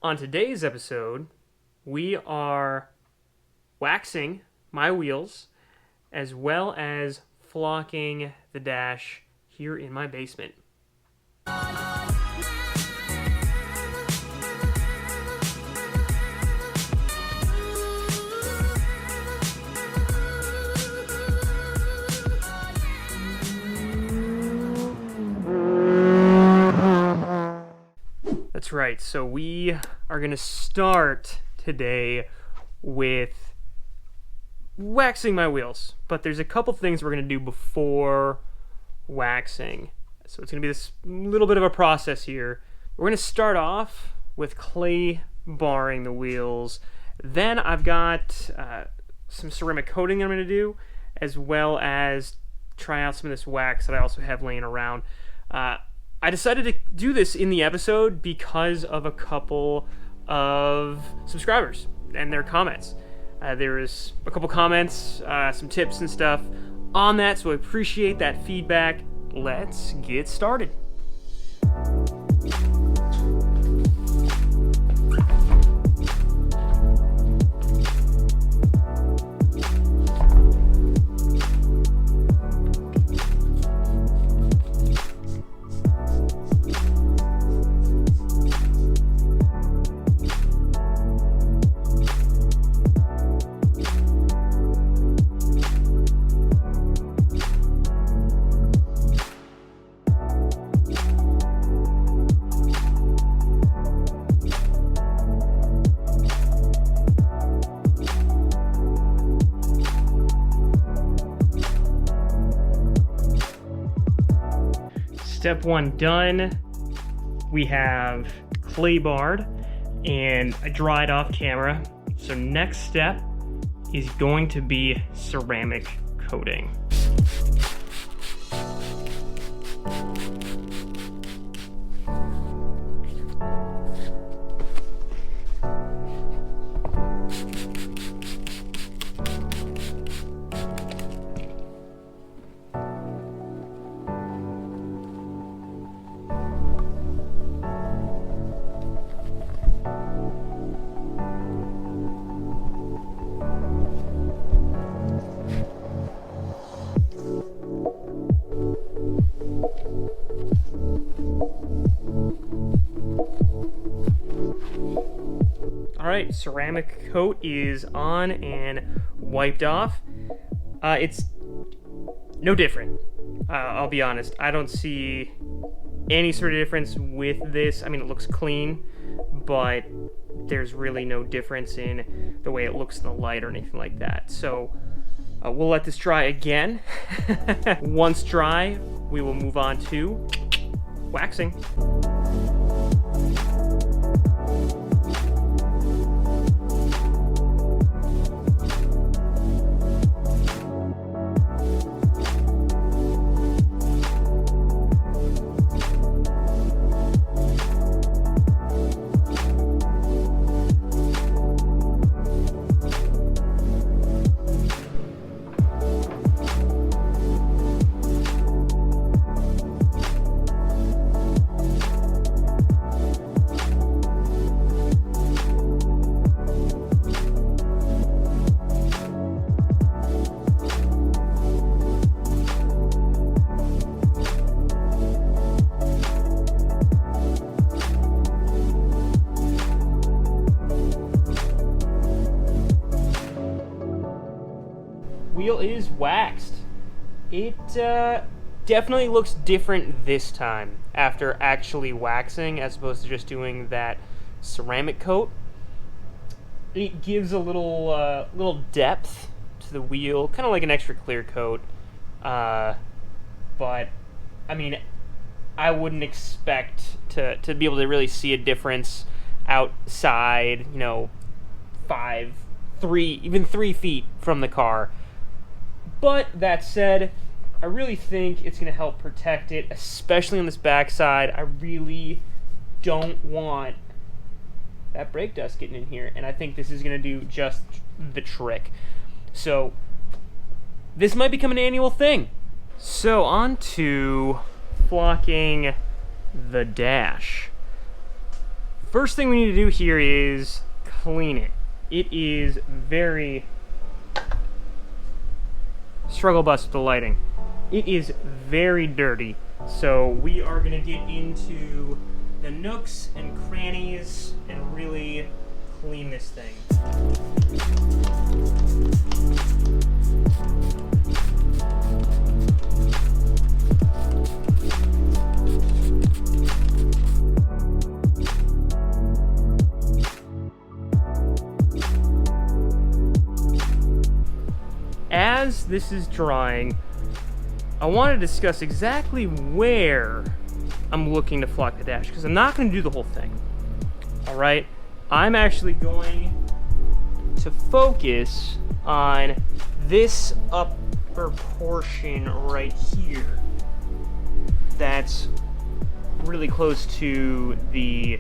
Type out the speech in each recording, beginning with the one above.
On today's episode, we are waxing my wheels as well as flocking the dash here in my basement. That's right, so we are going to start today with waxing my wheels, but there's a couple things we're going to do before waxing. So it's going to be this little bit of a process here. We're going to start off with clay barring the wheels. Then I've got some ceramic coating I'm going to do, as well as try out some of this wax that I also have laying around. I decided to do this in the episode because of a couple of subscribers and their comments. There was a couple comments, some tips and stuff on that, so I appreciate that feedback. Let's get started. Step one done. We have clay barred and I dried off camera. So next step is going to be ceramic coating. Alright, ceramic coat is on and wiped off. It's no different. I'll be honest. I don't see any sort of difference with this. I mean, it looks clean, but there's really no difference in the way it looks in the light or anything like that. So we'll let this dry again. Once dry, we will move on to waxing. Wheel is waxed. It definitely looks different this time after actually waxing as opposed to just doing that ceramic coat. It gives a little depth to the wheel, kind of like an extra clear coat. But I mean, I wouldn't expect to be able to really see a difference outside, you know, 3 feet from the car. But that said, I really think it's going to help protect it, especially on this backside. I really don't want that brake dust getting in here, and I think this is going to do just the trick. So this might become an annual thing. So on to flocking the dash. first thing we need to do here is clean it. It is very... Struggle bus with the lighting. It is very dirty. So we are going to get into the nooks and crannies and really clean this thing. As this is drying, I want to discuss exactly where I'm looking to flock the dash, because I'm not going to do the whole thing. All right, I'm actually going to focus on this upper portion right here. That's really close to the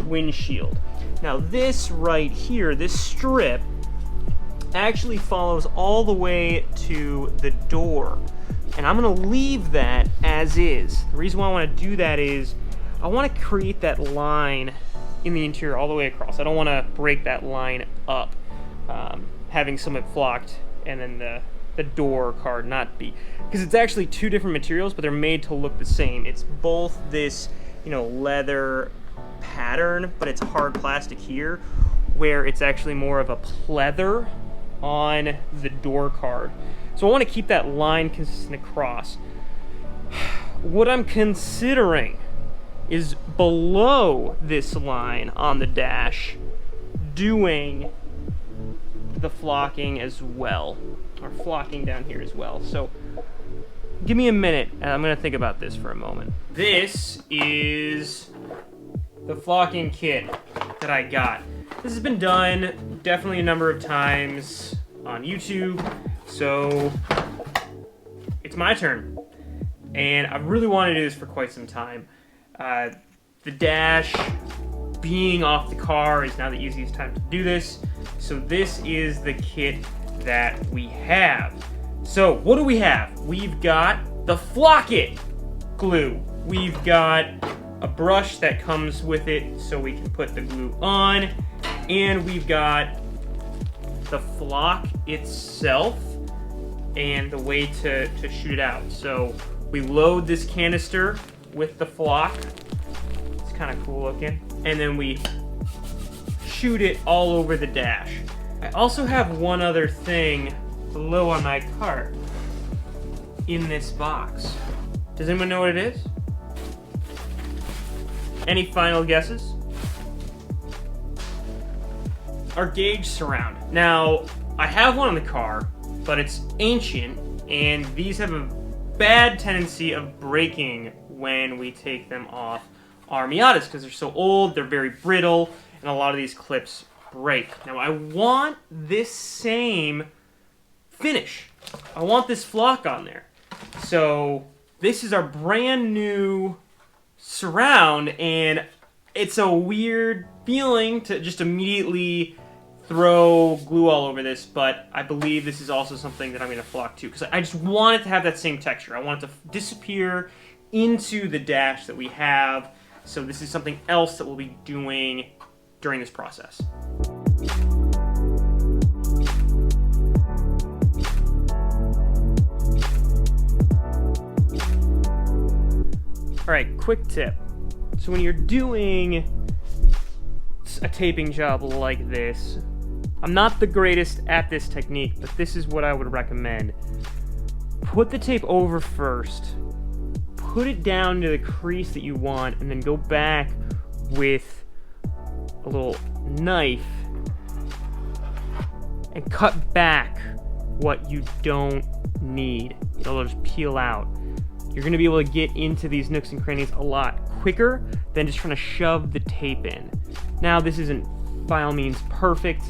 windshield. Now this right here, this strip, actually follows all the way to the door. And I'm gonna leave that as is. The reason why I wanna do that is I wanna create that line in the interior all the way across. I don't wanna break that line up, having some of it flocked and then the door card not be. Because it's actually two different materials, but they're made to look the same. It's both this, leather pattern, but it's hard plastic here, where it's actually more of a pleather on the door card. So I want to keep that line consistent across. What I'm considering is below this line on the dash doing the flocking as well, or flocking down here as well. So give me a minute and I'm going to think about this for a moment. This is the flocking kit that I got. This has been done definitely a number of times on YouTube, so it's my turn. And I really wanted to do this for quite some time. The dash being off the car is now the easiest time to do this. So this is the kit that we have. So what do we have? We've got the Flock It glue. We've got a brush that comes with it so we can put the glue on. And we've got the flock itself and the way to shoot it out. So we load this canister with the flock. It's kind of cool looking. And then we shoot it all over the dash. I also have one other thing below on my cart in this box. Does anyone know what it is? Any final guesses? Our gauge surround. Now, I have one on the car, but it's ancient, and these have a bad tendency of breaking when we take them off our Miatas, because they're so old, they're very brittle, and a lot of these clips break. Now, I want this same finish. I want this flock on there. So, this is our brand new surround, and it's a weird feeling to just immediately throw glue all over this, but I believe this is also something that I'm going to flock to, because I just want it to have that same texture. I want it to disappear into the dash that we have, so this is something else that we'll be doing during this process. Alright, quick tip. So when you're doing a taping job like this, I'm not the greatest at this technique, but this is what I would recommend. Put the tape over first, put it down to the crease that you want, and then go back with a little knife and cut back what you don't need. It'll just peel out. You're going to be able to get into these nooks and crannies a lot quicker than just trying to shove the tape in. Now, this isn't by all means perfect,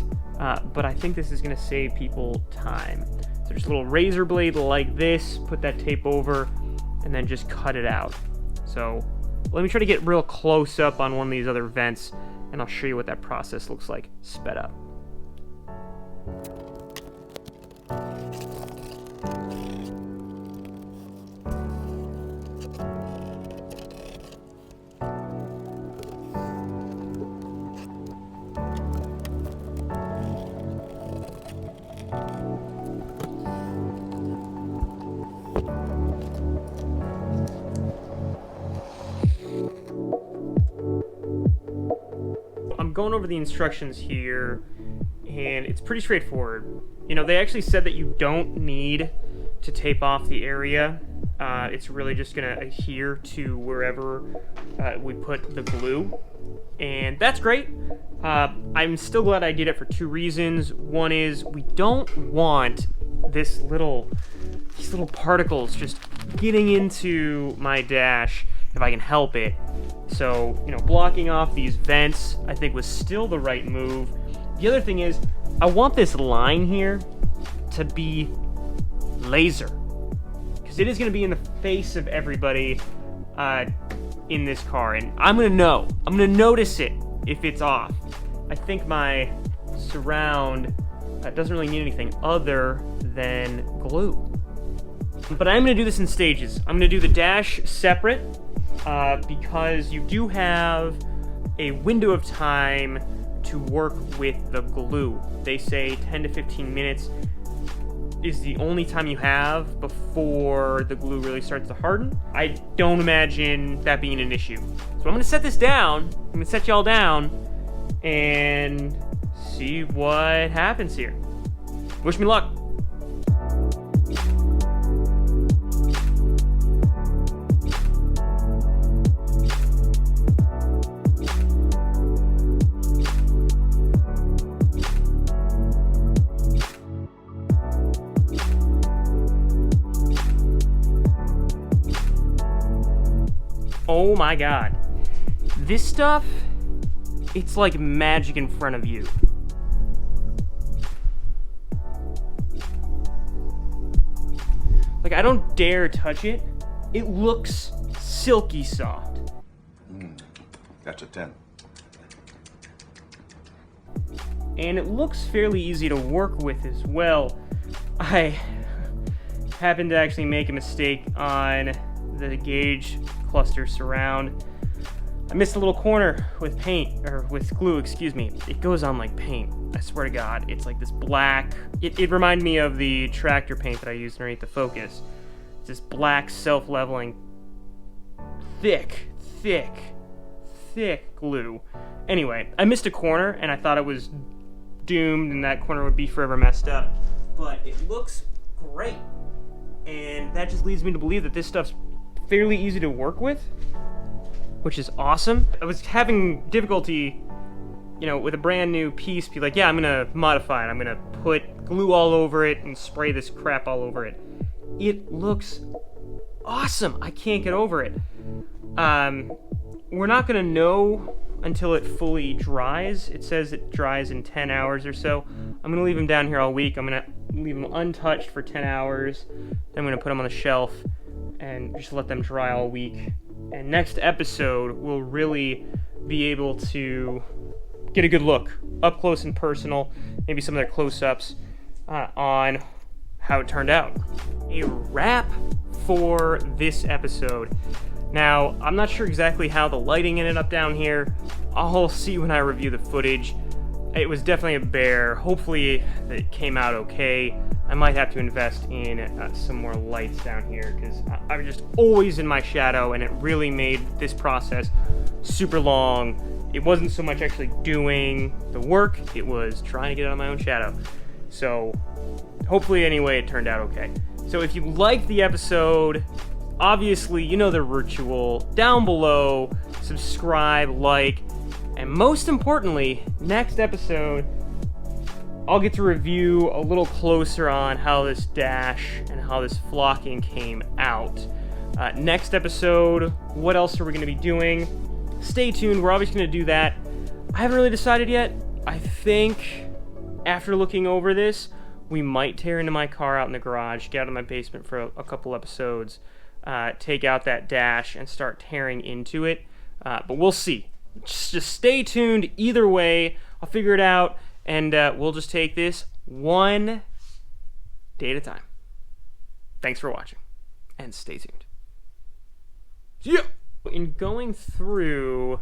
but I think this is going to save people time. So just a little razor blade like this, put that tape over, and then just cut it out. So let me try to get real close up on one of these other vents, and I'll show you what that process looks like sped up. I'm going over the instructions here, and it's pretty straightforward. You know, they actually said that you don't need to tape off the area. It's really just going to adhere to wherever we put the glue, and that's great. I'm still glad I did it for two reasons. One is we don't want these little particles just getting into my dash if I can help it. So, you know, blocking off these vents, I think, was still the right move. The other thing is, I want this line here to be laser, because it is going to be in the face of everybody in this car, and I'm going to notice it if it's off. I think my surround doesn't really need anything other than glue. But I'm going to do this in stages. I'm going to do the dash separate, because you do have a window of time to work with the glue. They say 10 to 15 minutes is the only time you have before the glue really starts to harden. I don't imagine that being an issue. So I'm gonna set this down, I'm gonna set y'all down, and see what happens here. Wish me luck. Oh my god. This stuff, it's like magic in front of you. Like, I don't dare touch it. It looks silky soft. That's a 10. And it looks fairly easy to work with as well. I happened to actually make a mistake on the gauge cluster surround. I missed a little corner with paint, or with glue, excuse me. It goes on like paint. I swear to God, it's like this black. It reminded me of the tractor paint that I used underneath the Focus. It's this black, self-leveling, thick glue. Anyway, I missed a corner, and I thought it was doomed, and that corner would be forever messed up. But it looks great, and that just leads me to believe that this stuff's fairly easy to work with, which is awesome. I was having difficulty, you know, with a brand new piece, be like, yeah, I'm gonna modify it. I'm gonna put glue all over it and spray this crap all over it. It looks awesome. I can't get over it. We're not gonna know until it fully dries. It says it dries in 10 hours or so. I'm gonna leave them down here all week. I'm gonna leave them untouched for 10 hours. Then I'm gonna put them on the shelf and just let them dry all week. And next episode, we'll really be able to get a good look, up close and personal, maybe some of their close-ups on how it turned out. A wrap for this episode. Now, I'm not sure exactly how the lighting ended up down here. I'll see when I review the footage. It was definitely a bear. Hopefully it came out okay. I might have to invest in some more lights down here, because I'm just always in my shadow, and it really made this process super long. It wasn't so much actually doing the work, it was trying to get out of my own shadow. So hopefully anyway it turned out okay. So if you liked the episode, obviously you know the ritual. Down below, subscribe, like, and most importantly, next episode I'll get to review a little closer on how this dash and how this flocking came out. Next episode, what else are we going to be doing? Stay tuned, we're obviously going to do that. I haven't really decided yet. I think after looking over this, we might tear into my car out in the garage, get out of my basement for a couple episodes, take out that dash and start tearing into it. But we'll see. Just stay tuned either way. I'll figure it out. And we'll just take this one day at a time. Thanks for watching, and stay tuned. See ya! In going through